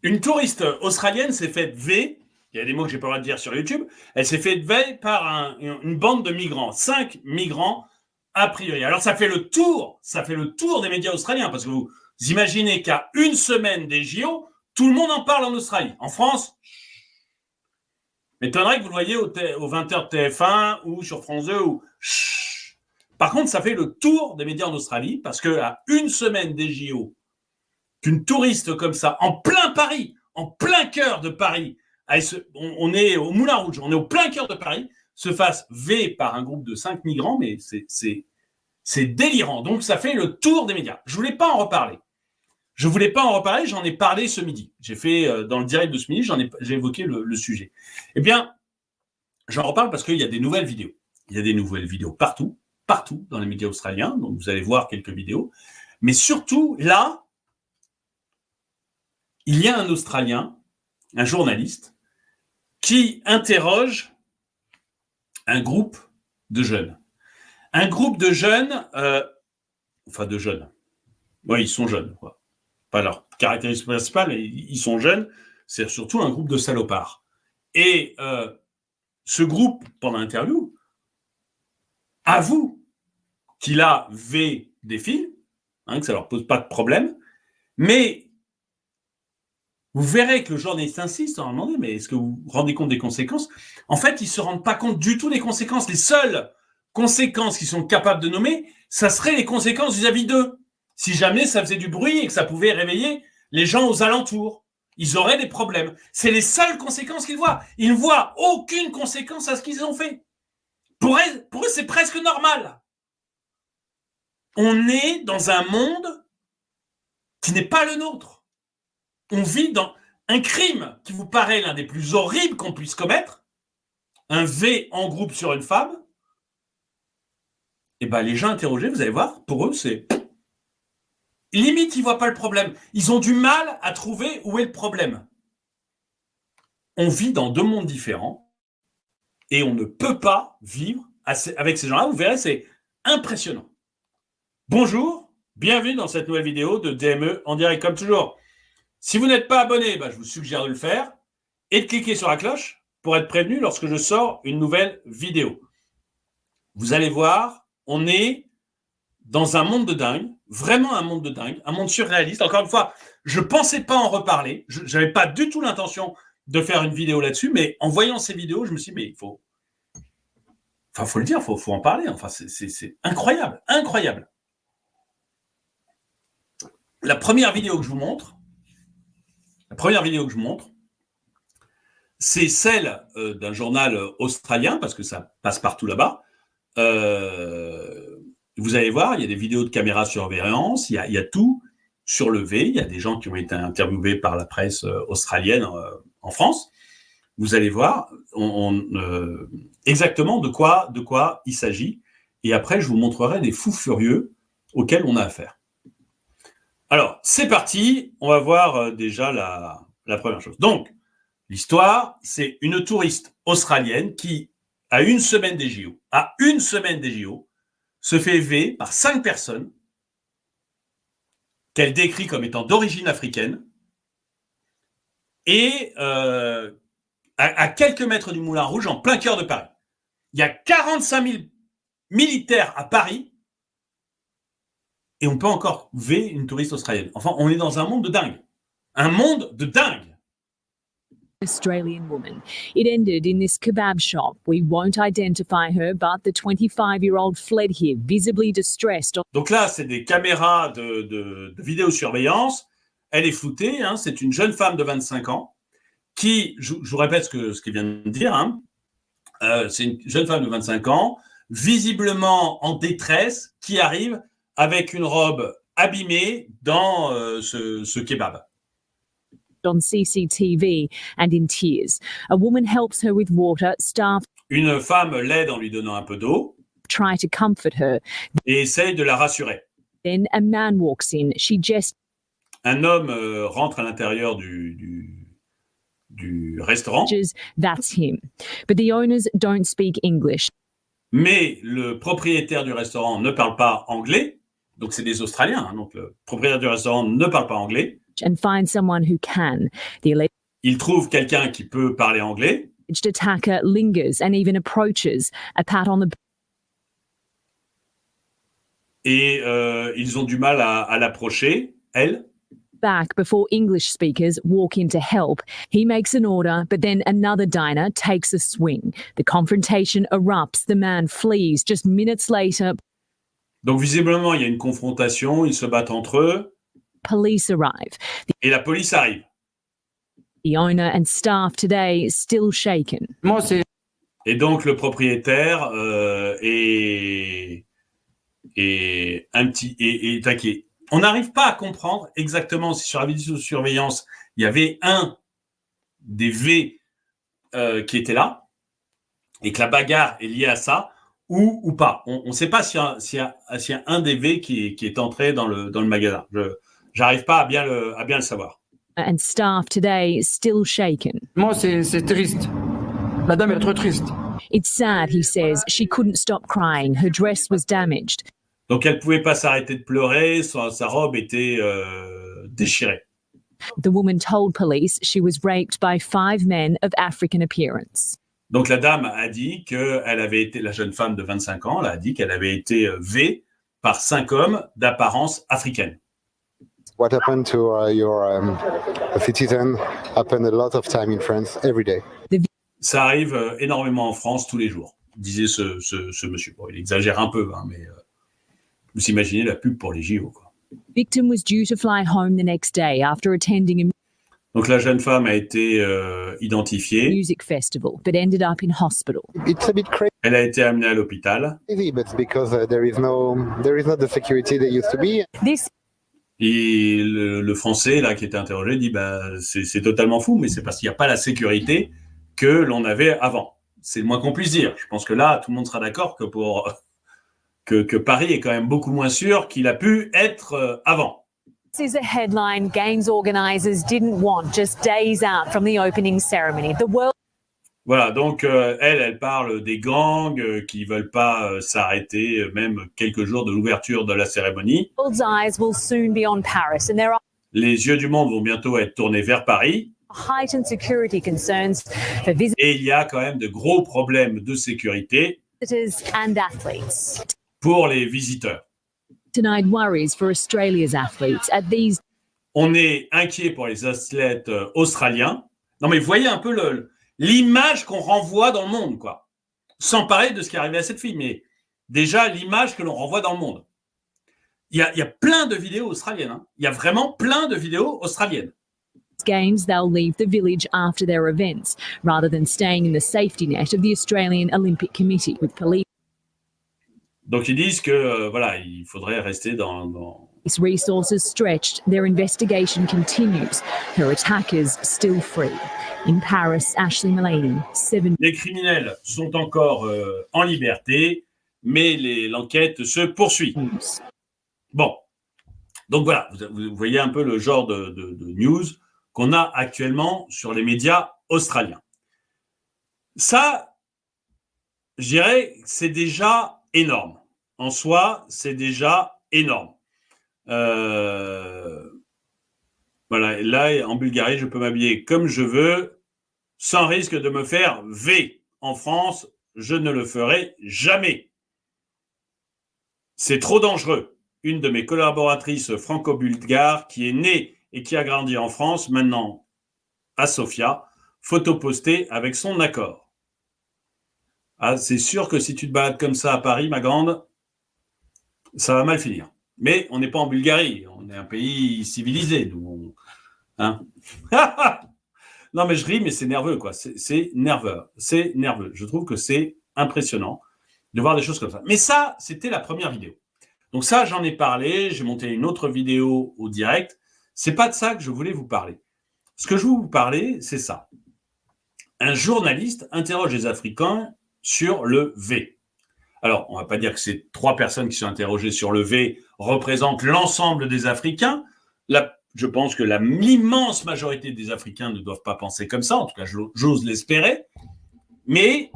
Une touriste australienne s'est fait V, il y a des mots que j'ai pas le droit de dire sur YouTube, elle s'est fait V par une bande de migrants, 5 migrants a priori. Alors ça fait le tour des médias australiens, parce que vous imaginez qu'à une semaine des JO, tout le monde en parle en Australie. En France, m'étonnerait que vous le voyez au 20h de TF1 ou sur France 2 ou... Par contre, ça fait le tour des médias en Australie, parce qu'à une semaine des JO, qu'une touriste comme ça, en plein Paris, en plein cœur de Paris, on est au Moulin Rouge, on est au plein cœur de Paris, se fasse V par un groupe de 5 migrants, mais c'est délirant. Donc ça fait le tour des médias. Je voulais pas en reparler, j'en ai parlé ce midi. J'ai fait, dans le direct de ce midi, j'ai évoqué le sujet. Eh bien, j'en reparle parce qu'il y a des nouvelles vidéos. Il y a des nouvelles vidéos partout dans les médias australiens, donc vous allez voir quelques vidéos. Mais surtout, là, il y a un Australien, un journaliste, qui interroge un groupe de jeunes. Un groupe de jeunes, de jeunes. Oui, ils sont jeunes, quoi. Pas leur caractéristique principale, mais ils sont jeunes. C'est surtout un groupe de salopards. Et ce groupe, pendant l'interview, avoue qu'il a V des filles, que ça leur pose pas de problème, mais vous verrez que le journaliste insiste en demandant, mais est-ce que vous vous rendez compte des conséquences? En fait, ils ne se rendent pas compte du tout des conséquences. Les seules conséquences qu'ils sont capables de nommer, ça serait les conséquences vis-à-vis d'eux. Si jamais ça faisait du bruit et que ça pouvait réveiller les gens aux alentours, ils auraient des problèmes. C'est les seules conséquences qu'ils voient. Ils ne voient aucune conséquence à ce qu'ils ont fait. Pour eux, c'est presque normal. On est dans un monde qui n'est pas le nôtre. On vit dans un crime qui vous paraît l'un des plus horribles qu'on puisse commettre, un V en groupe sur une femme. Et ben les gens interrogés, vous allez voir, pour eux, c'est... Limite, ils ne voient pas le problème. Ils ont du mal à trouver où est le problème. On vit dans deux mondes différents et on ne peut pas vivre avec ces gens-là. Vous verrez, c'est impressionnant. Bonjour, bienvenue dans cette nouvelle vidéo de DME en direct. Comme toujours, si vous n'êtes pas abonné, je vous suggère de le faire et de cliquer sur la cloche pour être prévenu lorsque je sors une nouvelle vidéo. Vous allez voir, on est dans un monde de dingue, vraiment un monde de dingue, un monde surréaliste. Encore une fois, je ne pensais pas en reparler. Je n'avais pas du tout l'intention de faire une vidéo là-dessus, mais en voyant ces vidéos, je me suis dit, mais il faut... faut le dire, il faut en parler. Enfin, c'est incroyable, incroyable. La première vidéo que je vous montre, c'est celle d'un journal australien, parce que ça passe partout là-bas. Vous allez voir, il y a des vidéos de caméra surveillance, il y a tout sur le V. Il y a des gens qui ont été interviewés par la presse australienne en France. Vous allez voir exactement de quoi il s'agit. Et après, je vous montrerai des fous furieux auxquels on a affaire. Alors, c'est parti. On va voir déjà la première chose. Donc, l'histoire, c'est une touriste australienne qui, à une semaine des JO, se fait V par 5 personnes qu'elle décrit comme étant d'origine africaine et à quelques mètres du Moulin Rouge, en plein cœur de Paris. Il y a 45 000 militaires à Paris et on peut encore V une touriste australienne. Enfin, on est dans un monde de dingue. Un monde de dingue. Australian woman. It ended in this kebab shop. We won't identify her, but the 25-year-old fled here, visibly distressed. Donc là, c'est des caméras de vidéosurveillance. Elle est floutée. C'est une jeune femme de 25 ans qui, je vous répète ce qu'elle vient de dire, c'est une jeune femme de 25 ans, visiblement en détresse, qui arrive avec une robe abîmée dans ce kebab. On CCTV and in tears. A woman helps her with water. Staff Une femme l'aide en lui donnant un peu d'eau try to comfort her. Et essaye de la rassurer. Then a man walks in. She just... Un homme rentre à l'intérieur du restaurant. That's him. But the owners don't speak English. Mais le propriétaire du restaurant ne parle pas anglais. Donc c'est des Australiens. Donc le propriétaire du restaurant ne parle pas anglais. and find someone who can. The Il trouve quelqu'un qui peut parler anglais. alleged attacker lingers and even approaches. A pat on the Et ils ont du mal à l'approcher, elle. back before English speakers walk in to help. He makes an order, but then another diner takes a swing. The confrontation erupts. The man flees. Just minutes later, Donc visiblement, il y a une confrontation, ils se battent entre eux, police arrive. et la police arrive. The owner and staff today still shaken. Moi, c'est Et donc le propriétaire est inquiet. On n'arrive pas à comprendre exactement si sur la vidéosurveillance, il y avait un des V qui était là, et que la bagarre est liée à ça, ou pas. On ne sait pas s'il y a un des V qui est entré dans le magasin. J'arrive pas à bien le savoir. And staff today still shaken. moi, c'est triste. La dame elle est trop triste. It's sad, he says. She couldn't stop crying. Her dress was damaged. Donc elle pouvait pas s'arrêter de pleurer, sa robe était déchirée. The woman told police she was raped by 5 men of African appearance. Donc la dame a dit qu'elle avait été, la jeune femme de 25 ans, elle a dit qu'elle avait été V par 5 hommes d'apparence africaine. What happened to your citizen happened a lot of time in France every day. Ça arrive énormément en France tous les jours, disait ce monsieur. Bon, il exagère un peu, hein, mais vous imaginez la pub pour les JO, quoi. Victim was due to fly home the next day after attending a Donc la jeune femme a été identifiée. music festival, but ended up in hospital. It's a bit Elle a été amenée à l'hôpital. crazy, but it's because there is not the security there used to be. This Et le Français là qui était interrogé dit c'est totalement fou, mais c'est parce qu'il n'y a pas la sécurité que l'on avait avant. C'est le moins qu'on puisse dire. Je pense que là tout le monde sera d'accord que que Paris est quand même beaucoup moins sûr qu'il a pu être avant. is a headline Games organisers didn't want just days out from the opening ceremony. The world's Voilà, donc elle parle des gangs qui veulent pas s'arrêter même quelques jours de l'ouverture de la cérémonie. eyes will soon be on Paris, and there are Les yeux du monde vont bientôt être tournés vers Paris. heightened security concerns for Et il y a quand même de gros problèmes de sécurité visitors and athletes. pour les visiteurs. Tonight worries for Australia's athletes at these On est inquiet pour les athlètes australiens. Non mais voyez un peu l'image qu'on renvoie dans le monde, quoi. Sans parler de ce qui est arrivé à cette fille, mais déjà l'image que l'on renvoie dans le monde. Il y a plein de vidéos australiennes. Hein. Il y a vraiment plein de vidéos australiennes. games, they'll leave the village after their events, rather than staying in the safety net of the Australian Olympic Committee with police Donc ils disent que voilà, il faudrait rester dans resources stretched. Their investigation continues. Her attackers still free. In Paris, Ashley Mullaney, 7 Les criminels sont encore en liberté, mais l'enquête se poursuit. News. Bon, donc voilà, vous voyez un peu le genre de news qu'on a actuellement sur les médias australiens. Ça, je dirais, c'est déjà énorme. En soi, c'est déjà énorme. Voilà, là, en Bulgarie, je peux m'habiller comme je veux, sans risque de me faire V. En France, je ne le ferai jamais. C'est trop dangereux. Une de mes collaboratrices franco-bulgares qui est née et qui a grandi en France, maintenant à Sofia, photo postée avec son accord. Ah, c'est sûr que si tu te balades comme ça à Paris, ma grande, ça va mal finir. Mais on n'est pas en Bulgarie, on est un pays civilisé. Hein. Non, mais je ris, mais c'est nerveux, quoi. C'est nerveux. C'est nerveux. Je trouve que c'est impressionnant de voir des choses comme ça. Mais ça, c'était la première vidéo. Donc ça, j'en ai parlé. J'ai monté une autre vidéo au direct. C'est pas de ça que je voulais vous parler. Ce que je veux vous parler, c'est ça. Un journaliste interroge les Africains sur le V. Alors, on va pas dire que ces 3 personnes qui sont interrogées sur le V représentent l'ensemble des Africains. Je pense que l'immense majorité des Africains ne doivent pas penser comme ça. En tout cas, j'ose l'espérer. Mais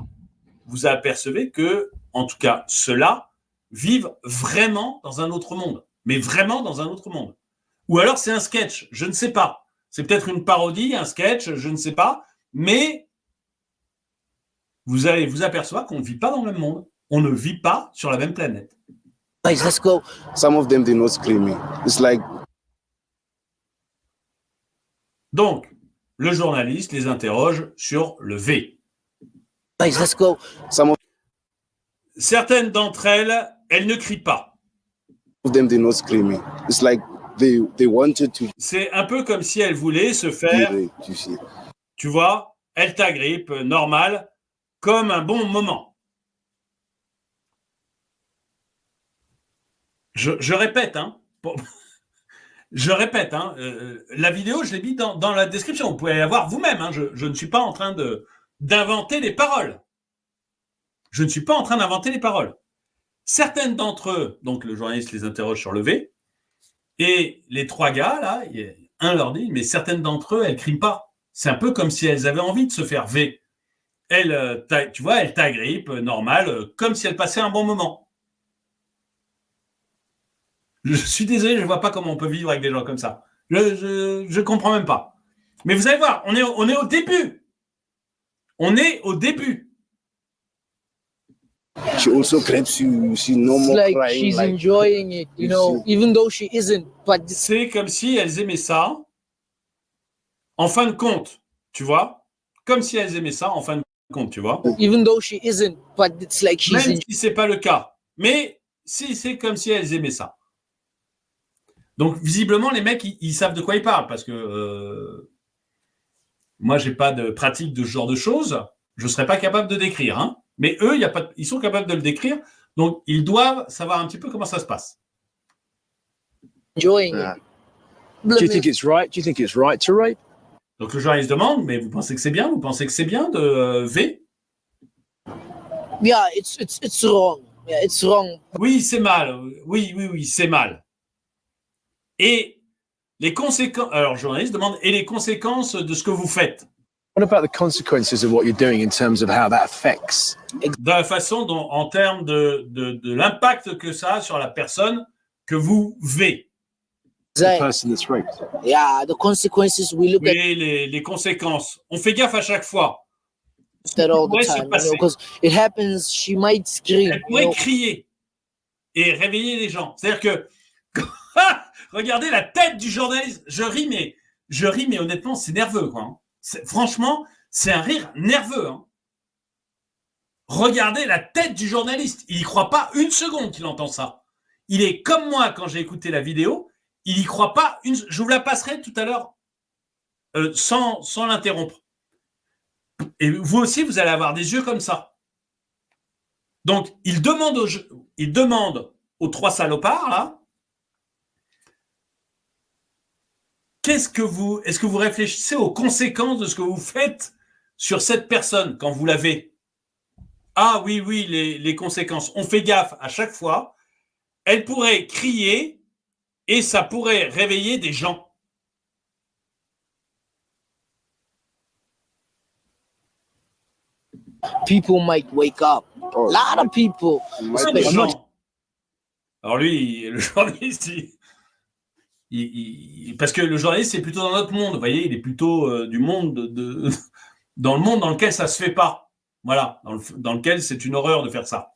vous apercevez que, en tout cas, ceux-là vivent vraiment dans un autre monde. Mais vraiment dans un autre monde. Ou alors c'est un sketch, je ne sais pas. C'est peut-être une parodie, un sketch, je ne sais pas. Mais vous allez vous apercevoir qu'on ne vit pas dans le même monde. On ne vit pas sur la même planète. Guys, let's go. Some of them did not scream me. It's like Donc, le journaliste les interroge sur le V. Guys, let's go. some Certaines d'entre elles, elles ne crient pas. of them did not scream me. It's like they wanted to C'est un peu comme si elles voulaient se be faire, raped, you see. tu vois, elles t'agrippent, normal, comme un bon moment. Je répète, hein. Je répète, hein. La vidéo, je l'ai mis dans la description. Vous pouvez la voir vous-même. Hein. Je ne suis pas en train d'inventer les paroles. Je ne suis pas en train d'inventer les paroles. Certaines d'entre eux, donc le journaliste les interroge sur le V, et les trois gars, là, un leur dit, mais certaines d'entre eux, elles crient pas. C'est un peu comme si elles avaient envie de se faire V. Elles, tu vois, elles t'agrippent, normal, comme si elles passaient un bon moment. Je suis désolé, je ne vois pas comment on peut vivre avec des gens comme ça. Je comprends même pas. Mais vous allez voir, on est au début. On est au début. She also grabs you, she no It's more like crying. she's Like, enjoying it, you know, even though she isn't. But C'est comme si elles aimaient ça. En fin de compte, tu vois, comme si elles aimaient ça en fin de compte, tu vois. even though she isn't, but it's like she's Même si c'est pas le cas. Mais si c'est comme si elles aimaient ça. Donc visiblement les mecs ils savent de quoi ils parlent parce que moi j'ai pas de pratique de ce genre de choses. Je serais pas capable de décrire. Hein. Mais eux ils sont capables de le décrire. Donc ils doivent savoir un petit peu comment ça se passe. enjoying Yeah. it. Do you think it's right? Do you think it's right to rape? Donc le journaliste demande, mais vous pensez que c'est bien? Vous pensez que c'est bien de V? Yeah, it's wrong. Yeah, it's wrong. Oui, c'est mal. Oui, c'est mal. Et les conséquences. Alors, le journaliste demande, et les conséquences de ce que vous faites? What about the consequences of what you're doing in terms of how that affects? De la façon dont, en termes de l'impact que ça a sur la personne que vous V. The Exactly. person that's raped. Yeah, the consequences we look Oui, les conséquences. On fait gaffe à chaque fois. at that all the pourrait se time, you passer. know, because it happens. She might scream. Elle You pourrait know? crier et réveiller les gens. C'est-à-dire que, regardez la tête du journaliste. Je ris, mais honnêtement, c'est nerveux, quoi. Hein. Franchement, c'est un rire nerveux. Hein. Regardez la tête du journaliste. Il n'y croit pas une seconde qu'il entend ça. Il est comme moi quand j'ai écouté la vidéo. Il n'y croit pas une. Je vous la passerai tout à l'heure sans l'interrompre. Et vous aussi, vous allez avoir des yeux comme ça. Donc, il demande aux trois salopards, là, est-ce que vous réfléchissez aux conséquences de ce que vous faites sur cette personne quand vous l'avez? Ah oui, les conséquences. On fait gaffe à chaque fois. Elle pourrait crier et ça pourrait réveiller des gens. People might wake up. A lot of people. Ouais, des gens. Alors lui, le journaliste, parce que le journaliste, c'est plutôt dans notre monde. Vous voyez, il est plutôt du monde dans le monde dans lequel ça se fait pas. Voilà, dans lequel c'est une horreur de faire ça.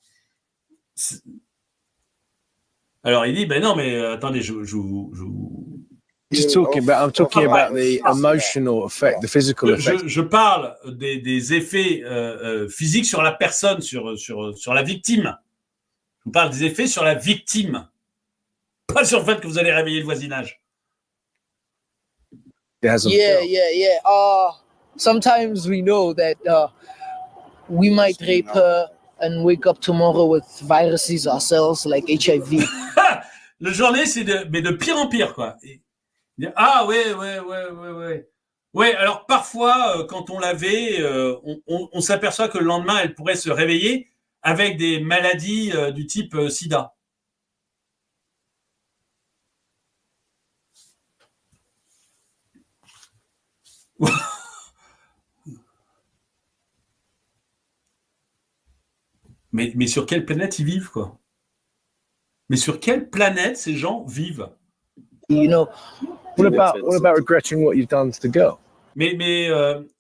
Alors il dit, ben non, mais attendez, Just talking about, I'm talking about the emotional effect, the physical effect. je parle des effets physiques sur la personne, sur la victime. Je vous parle des effets sur la victime. Pas sur le fait que vous allez réveiller le voisinage. It has a- Yeah. Sometimes we know that we might rape her and wake up tomorrow with viruses ourselves, like HIV. Le journée, c'est de pire en pire, quoi. Ah ouais. Ouais, alors parfois, quand on l'avait, on s'aperçoit que le lendemain, elle pourrait se réveiller avec des maladies du type sida. Mais sur quelle planète ils vivent, quoi? Mais sur quelle planète ces gens vivent? You know, What about regretting what you've done to the girl? Mais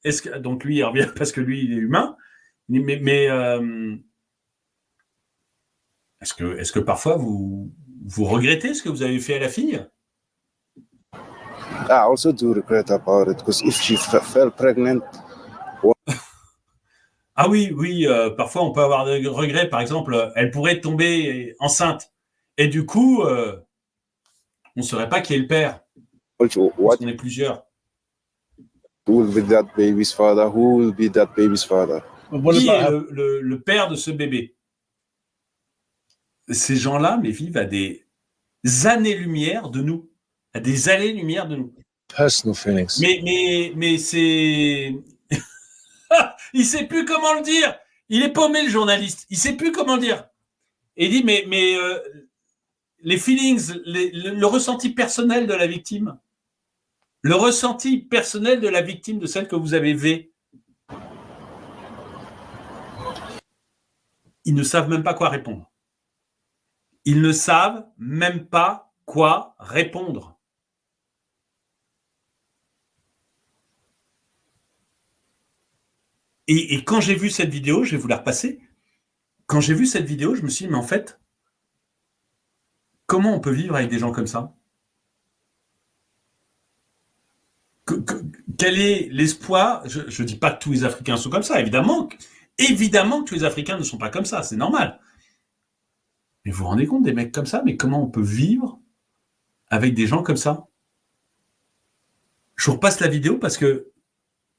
est-ce que donc lui il revient parce que lui il est humain, mais est-ce que parfois vous regrettez ce que vous avez fait à la fille? I also do regret about it because if she fell pregnant. Ah oui, parfois on peut avoir des regrets. Par exemple, elle pourrait tomber enceinte et du coup, on ne saurait pas qui est le père. What On est plusieurs. will be that baby's father? Who will be that baby's father? Qui est le père de ce bébé? Ces gens-là, mais vivent à des années-lumière de nous. À des années-lumière de nous. Personal feelings. Mais c'est... il sait plus comment le dire. Il est paumé, le journaliste. Il sait plus comment le dire. Et il dit, mais les feelings, le ressenti personnel de la victime, le ressenti personnel de la victime, de celle que vous avez vue, ils ne savent même pas quoi répondre. Ils ne savent même pas quoi répondre. Et quand j'ai vu cette vidéo, je vais vous la repasser. Quand j'ai vu cette vidéo, je me suis dit, mais en fait, comment on peut vivre avec des gens comme ça? Quel est l'espoir? Je ne dis pas que tous les Africains sont comme ça, évidemment que tous les Africains ne sont pas comme ça, c'est normal. Mais vous vous rendez compte des mecs comme ça? Mais comment on peut vivre avec des gens comme ça? Je vous repasse la vidéo parce que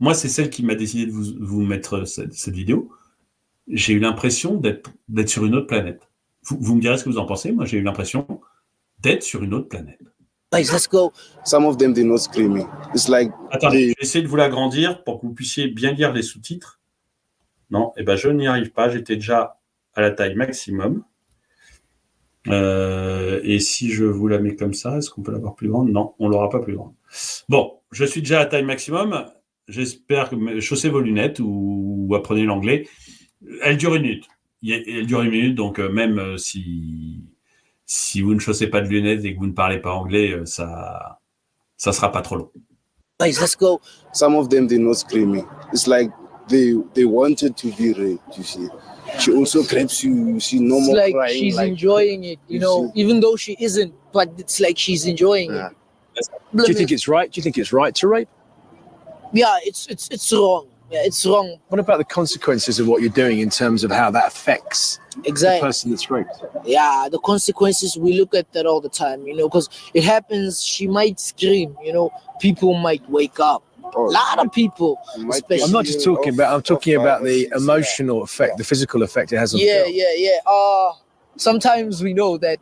moi, c'est celle qui m'a décidé de vous mettre cette vidéo. J'ai eu l'impression d'être sur une autre planète. Vous me direz ce que vous en pensez. Moi, j'ai eu l'impression d'être sur une autre planète. guys, let's go. Some of them did not screaming. It's like Attendez, je vais essayer de vous l'agrandir pour que vous puissiez bien lire les sous-titres. Non, je n'y arrive pas. J'étais déjà à la taille maximum. Et si je vous la mets comme ça, est-ce qu'on peut l'avoir plus grande? Non, on ne l'aura pas plus grande. Bon, je suis déjà à la taille maximum. J'espère que chaussez vos lunettes ou apprenez l'anglais. Elle dure 1 minute. Elle dure 1 minute, donc même si vous ne chaussez pas de lunettes et que vous ne parlez pas anglais, ça sera pas trop long. Guys, let's go. some of them did not screaming. It's like they wanted to be raped. You see, she also grabs you. She no It's more like crying. she's like, enjoying it, you know, even though she isn't, but it's like she's enjoying Yeah. it. Do you think it's right? Do you think it's right to rape? Yeah, it's wrong. Yeah, it's wrong. What about the consequences of what you're doing in terms of how that affects the Exactly. person that's raped? Yeah, the consequences, we look at that all the time, you know, because it happens. She might scream, you know, people might wake up. oh, A lot of people, might especially. I'm not just talking about. I'm talking about the emotional effect, the physical effect it has on the Yeah, girl. yeah. Sometimes we know that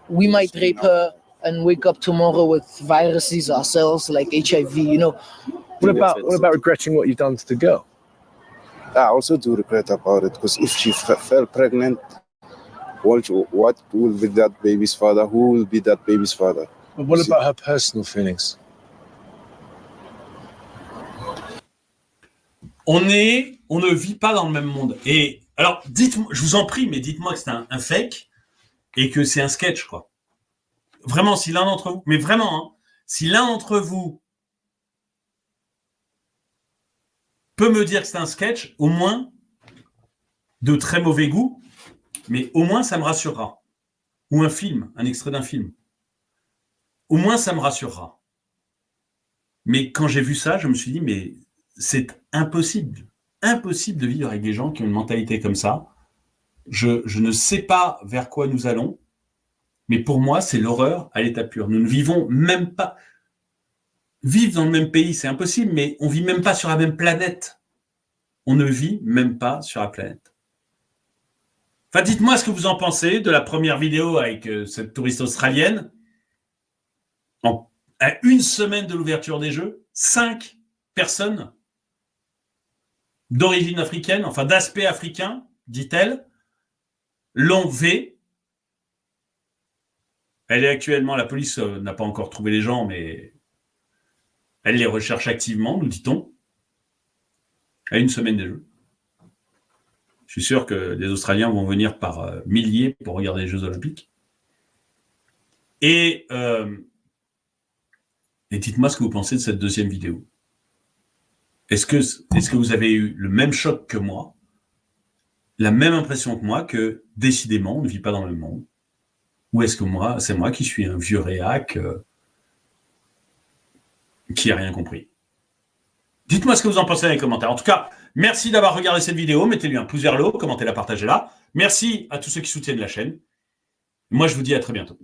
we might rape her and wake up tomorrow with viruses ourselves, like HIV, you know. What about regretting what you've done to the girl? I also do regret about it because if she fell pregnant, what will be that baby's father? Who will be that baby's father? But what about her personal feelings? On ne vit pas dans le même monde. Et alors, dites-moi, je vous en prie, mais dites-moi que c'est un fake et que c'est un sketch, quoi. Vraiment, si l'un d'entre vous, mais vraiment, hein, si l'un d'entre vous peut me dire que c'est un sketch, au moins, de très mauvais goût, mais au moins ça me rassurera. Ou un film, un extrait d'un film. Au moins ça me rassurera. Mais quand j'ai vu ça, je me suis dit, mais c'est impossible. Impossible de vivre avec des gens qui ont une mentalité comme ça. Je ne sais pas vers quoi nous allons, mais pour moi, c'est l'horreur à l'état pur. Nous ne vivons même pas... Vivre dans le même pays, c'est impossible, mais on vit même pas sur la même planète. On ne vit même pas sur la planète. Enfin, dites-moi ce que vous en pensez de la première vidéo avec cette touriste australienne. À 1 semaine de l'ouverture des Jeux, 5 personnes d'origine africaine, enfin d'aspect africain, dit-elle, l'ont vue. Elle est actuellement, la police n'a pas encore trouvé les gens, mais elle les recherche activement, nous dit-on, à 1 semaine des Jeux. Je suis sûr que les Australiens vont venir par milliers pour regarder les Jeux Olympiques. Et Et dites-moi ce que vous pensez de cette deuxième vidéo. Est-ce que vous avez eu le même choc que moi, la même impression que moi, que décidément, on ne vit pas dans le même monde? Ou est-ce que c'est moi qui suis un vieux réac qui n'a rien compris? Dites-moi ce que vous en pensez dans les commentaires. En tout cas, merci d'avoir regardé cette vidéo. Mettez-lui un pouce vers le haut, commentez-la, partagez-la. Merci à tous ceux qui soutiennent la chaîne. Moi, je vous dis à très bientôt.